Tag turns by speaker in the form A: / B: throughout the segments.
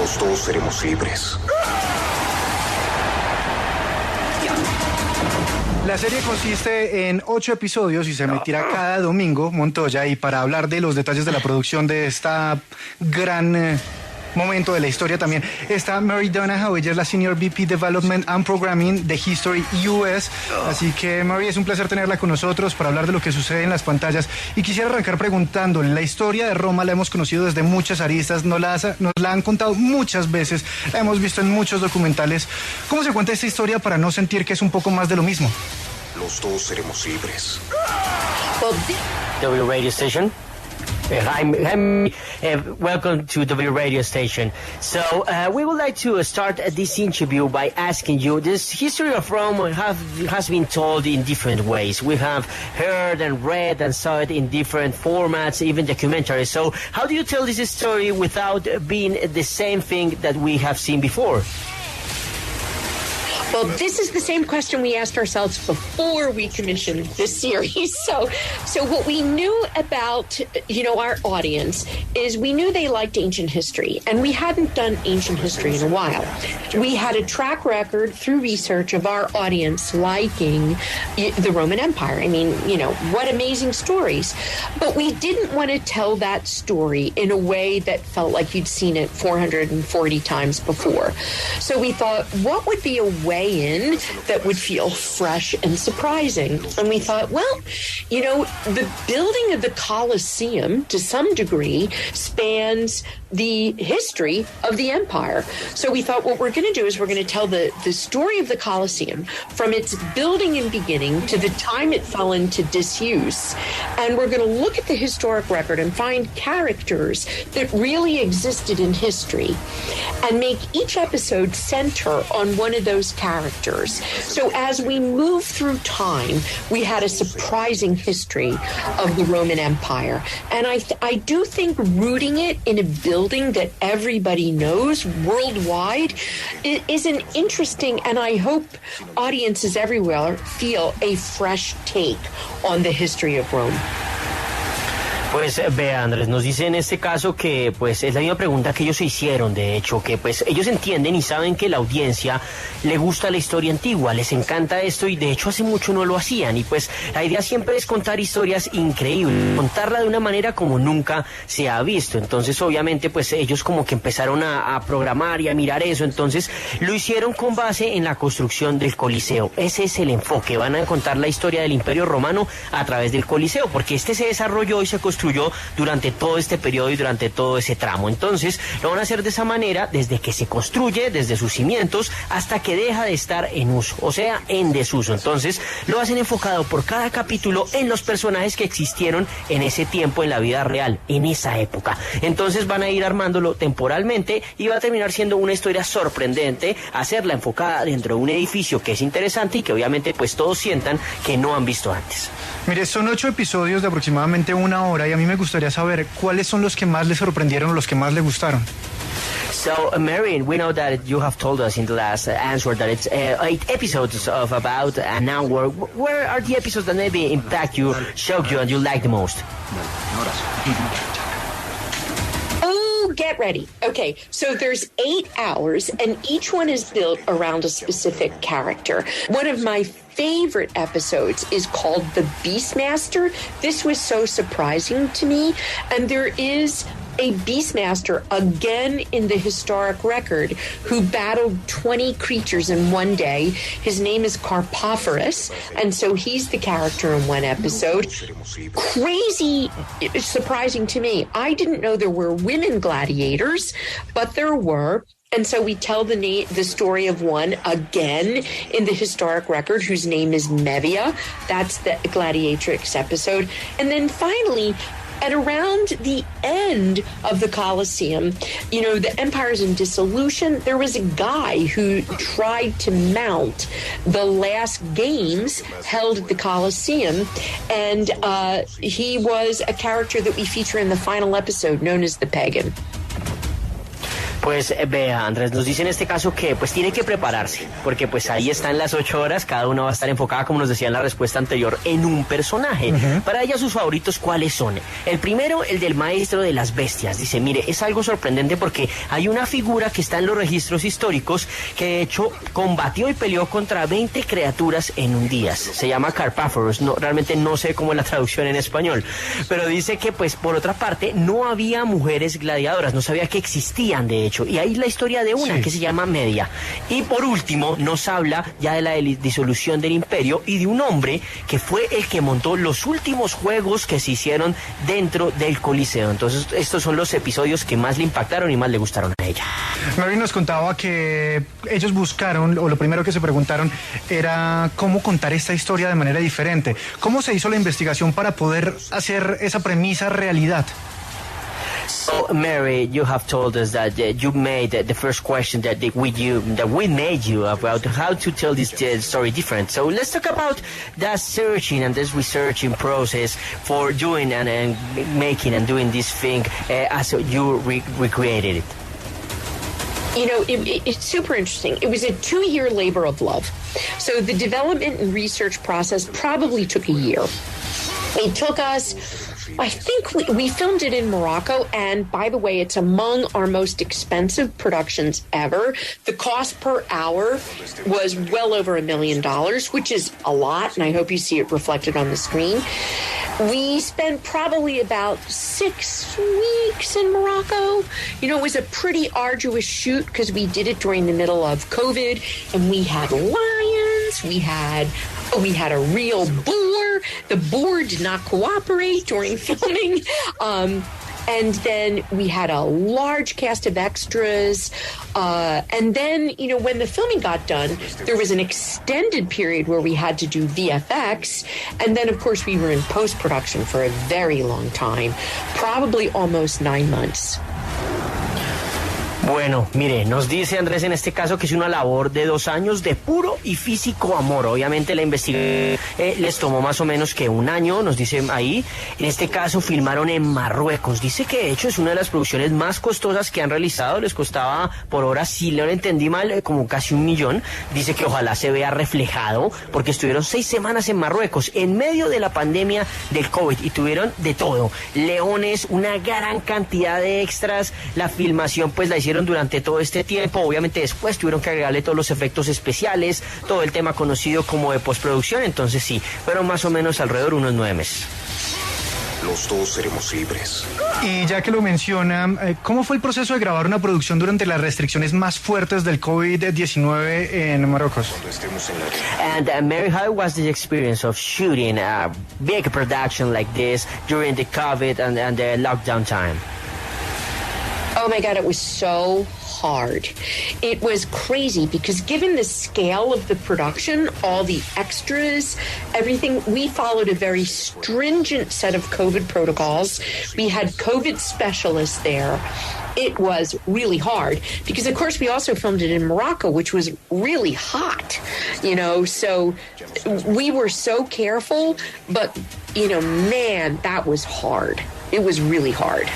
A: Los dos seremos libres.
B: La serie consiste en 8 episodios y se emitirá cada domingo, Montoya, y para hablar de los detalles de la producción de esta gran momento de la historia también está Mary Donahue. Ella es la Senior VP Development and Programming de History US. Así que, Mary, es un placer tenerla con nosotros para hablar de lo que sucede en las pantallas. Y quisiera arrancar preguntando, la historia de Roma la hemos conocido desde muchas aristas, nos la han contado muchas veces, la hemos visto en muchos documentales. ¿Cómo se cuenta esta historia para no sentir que es un poco más de lo mismo?
A: Los dos seremos libres.
C: W radio station. Welcome to W radio station. So we would like to start this interview by asking you, this history of Rome has been told in different ways. We have heard and read and saw it in different formats, even documentaries. So how do you tell this story without being the same thing that we have seen before?
D: Well, this is the same question we asked ourselves before we commissioned this series. So what we knew about, our audience is we knew they liked ancient history, and we hadn't done ancient history in a while. We had a track record through research of our audience liking the Roman Empire. I mean, what amazing stories. But we didn't want to tell that story in a way that felt like you'd seen it 440 times before. So we thought, what would be a way in that would feel fresh and surprising? And we thought, well, the building of the Colosseum to some degree spans the history of the empire. So we thought what we're going to do is we're going to tell the story of the Colosseum from its building and beginning to the time it fell into disuse. And we're going to look at the historic record and find characters that really existed in history and make each episode center on one of those characters. So as we move through time, we had a surprising history of the Roman Empire. And I do think rooting it in a building that everybody knows worldwide is an interesting, and I hope audiences everywhere feel a fresh take on the history of Rome.
C: Pues vea, Andrés, nos dice en este caso que pues es la misma pregunta que ellos se hicieron, de hecho, que pues ellos entienden y saben que la audiencia le gusta la historia antigua, les encanta esto y de hecho hace mucho no lo hacían y pues la idea siempre es contar historias increíbles, contarla de una manera como nunca se ha visto. Entonces obviamente pues ellos como que empezaron a programar y a mirar eso, entonces lo hicieron con base en la construcción del Coliseo. Ese es el enfoque, van a contar la historia del Imperio romano a través del Coliseo, porque este se desarrolló y se construyó durante todo este periodo y durante todo ese tramo. Entonces lo van a hacer de esa manera desde que se construye, desde sus cimientos hasta que deja de estar en uso, o sea, en desuso. Entonces lo hacen enfocado por cada capítulo en los personajes que existieron en ese tiempo en la vida real, en esa época. Entonces van a ir armándolo temporalmente y va a terminar siendo una historia sorprendente, hacerla enfocada dentro de un edificio que es interesante y que obviamente pues todos sientan que no han visto antes.
B: Mire, son 8 episodios de aproximadamente 1 hora y a mí me gustaría saber cuáles son los que más le sorprendieron o los que más le gustaron.
C: So, Marion, we know that you have told us in the last answer that it's 8 episodes of about an hour. Where are the episodes that maybe impact you, shock you, and you like the most?
D: Get ready. Okay, so there's 8 hours, and each one is built around a specific character. One of my favorite episodes is called The Beastmaster. This was so surprising to me, and there is a Beastmaster again in the historic record who battled 20 creatures in one day. His name is Carpophorus, and so he's the character in one episode. Crazy surprising to me. I didn't know there were women gladiators, but there were. And so we tell the story of one again in the historic record whose name is Media. That's the gladiatrix episode. And then finally, at around the end of the Colosseum, the empire's in dissolution. There was a guy who tried to mount the last games held at the Colosseum, and he was a character that we feature in the final episode known as the Pagan.
C: Pues vea, Andrés, nos dice en este caso que pues tiene que prepararse, porque pues ahí están las 8 horas, cada una va a estar enfocada, como nos decía en la respuesta anterior, en un personaje. Para ella sus favoritos, ¿cuáles son? El primero, el del maestro de las bestias. Dice, mire, es algo sorprendente porque hay una figura que está en los registros históricos que de hecho combatió y peleó contra 20 criaturas en un día. Se llama Carpáforos, no, realmente no sé cómo es la traducción en español, pero dice que pues por otra parte no había mujeres gladiadoras, no sabía que existían de hecho, y ahí la historia de una que se llama Media. Y por último nos habla ya de la disolución del Imperio y de un hombre que fue el que montó los últimos juegos que se hicieron dentro del Coliseo. Entonces estos son los episodios que más le impactaron y más le gustaron a ella.
B: Mary nos contaba que ellos buscaron, o lo primero que se preguntaron era cómo contar esta historia de manera diferente. ¿Cómo se hizo la investigación para poder hacer esa premisa realidad?
C: So, Mary, you have told us that you made the first question that we made you about how to tell this story different. So let's talk about that searching and this researching process for doing and making and doing this thing as you recreated it.
D: You know, it's super interesting. It was a 2-year labor of love. So the development and research process probably took a year. It took us, I think we filmed it in Morocco, and by the way, it's among our most expensive productions ever. The cost per hour was well over $1 million, which is a lot, and I hope you see it reflected on the screen. We spent probably about 6 weeks in Morocco. You know, it was a pretty arduous shoot because we did it during the middle of COVID, and we had lions, we had a real boar. The boar did not cooperate during filming. And then we had a large cast of extras. And then, you know, when the filming got done, there was an extended period where we had to do VFX. And then, of course, we were in post-production for a very long time, probably almost 9 months.
C: Bueno, mire, nos dice Andrés en este caso que es una labor de 2 años de puro y físico amor. Obviamente la investigación les tomó más o menos que 1 año, nos dice ahí. En este caso filmaron en Marruecos. Dice que de hecho es una de las producciones más costosas que han realizado. Les costaba por hora, si no lo entendí mal, como casi $1 millón. Dice que ojalá se vea reflejado porque estuvieron 6 semanas en Marruecos en medio de la pandemia del COVID y tuvieron de todo. Leones, una gran cantidad de extras. La filmación pues la hicieron durante todo este tiempo. Obviamente después tuvieron que agregarle todos los efectos especiales, todo el tema conocido como de postproducción. Entonces sí, fueron más o menos alrededor unos 9 meses.
A: Los dos seremos libres.
B: Y ya que lo menciona, ¿cómo fue el proceso de grabar una producción durante las restricciones más fuertes del COVID-19 en Marruecos?
C: And Mary, how was the experience of shooting a big production like this during the COVID and the lockdown time?
D: Oh my God, it was so hard. It was crazy because given the scale of the production, all the extras, everything, we followed a very stringent set of COVID protocols. We had COVID specialists there. It was really hard because, of course, we also filmed it in Morocco, which was really hot, you know, so we were so careful, but, you know, man, that was hard. It was really hard.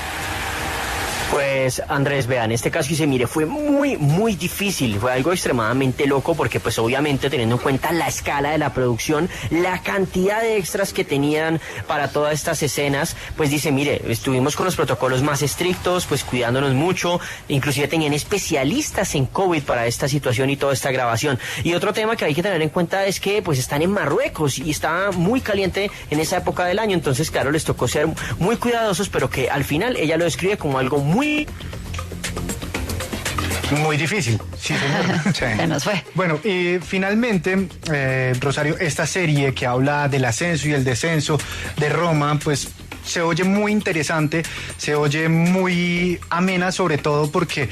C: Pues Andrés, vea, en este caso dice, mire, fue muy difícil, fue algo extremadamente loco porque pues obviamente teniendo en cuenta la escala de la producción, la cantidad de extras que tenían para todas estas escenas, pues dice, mire, estuvimos con los protocolos más estrictos, pues cuidándonos mucho, inclusive tenían especialistas en COVID para esta situación y toda esta grabación. Y otro tema que hay que tener en cuenta es que pues están en Marruecos y está muy caliente en esa época del año, entonces claro, les tocó ser muy cuidadosos, pero que al final ella lo describe como algo muy
B: difícil, sí, señor. Sí.
E: Se nos fue.
B: Bueno, y finalmente, Rosario, esta serie que habla del ascenso y el descenso de Roma, pues se oye muy interesante, se oye muy amena, sobre todo porque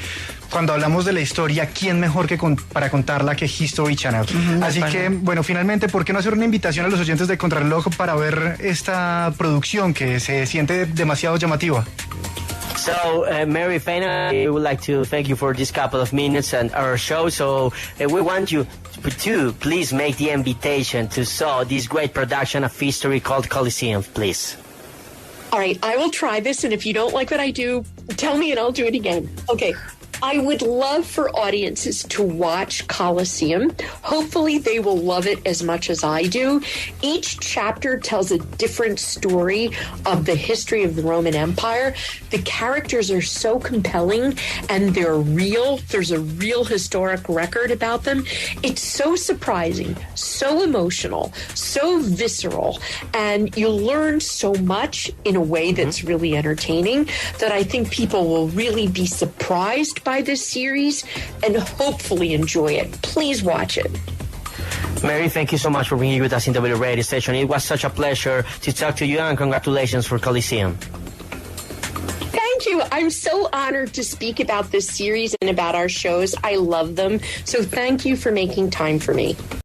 B: cuando hablamos de la historia, ¿quién mejor que para contarla que History Channel? Así que, bueno, finalmente, ¿por qué no hacer una invitación a los oyentes de Contrarreloj para ver esta producción que se siente demasiado llamativa?
C: So, Mary, finally, we would like to thank you for this couple of minutes and our show. So, we want you to please make the invitation to saw this great production of history called Colosseum, please.
D: All right, I will try this, and if you don't like what I do, tell me and I'll do it again. Okay. I would love for audiences to watch Colosseum. Hopefully they will love it as much as I do. Each chapter tells a different story of the history of the Roman Empire. The characters are so compelling and they're real. There's a real historic record about them. It's so surprising, so emotional, so visceral, and you learn so much in a way that's really entertaining that I think people will really be surprised by this series and hopefully enjoy it. Please watch it.
C: Mary, thank you so much for being with us in the radio station. It was such a pleasure to talk to you, and congratulations for Coliseum.
D: Thank you. I'm so honored to speak about this series and about our shows. I love them. So thank you for making time for me.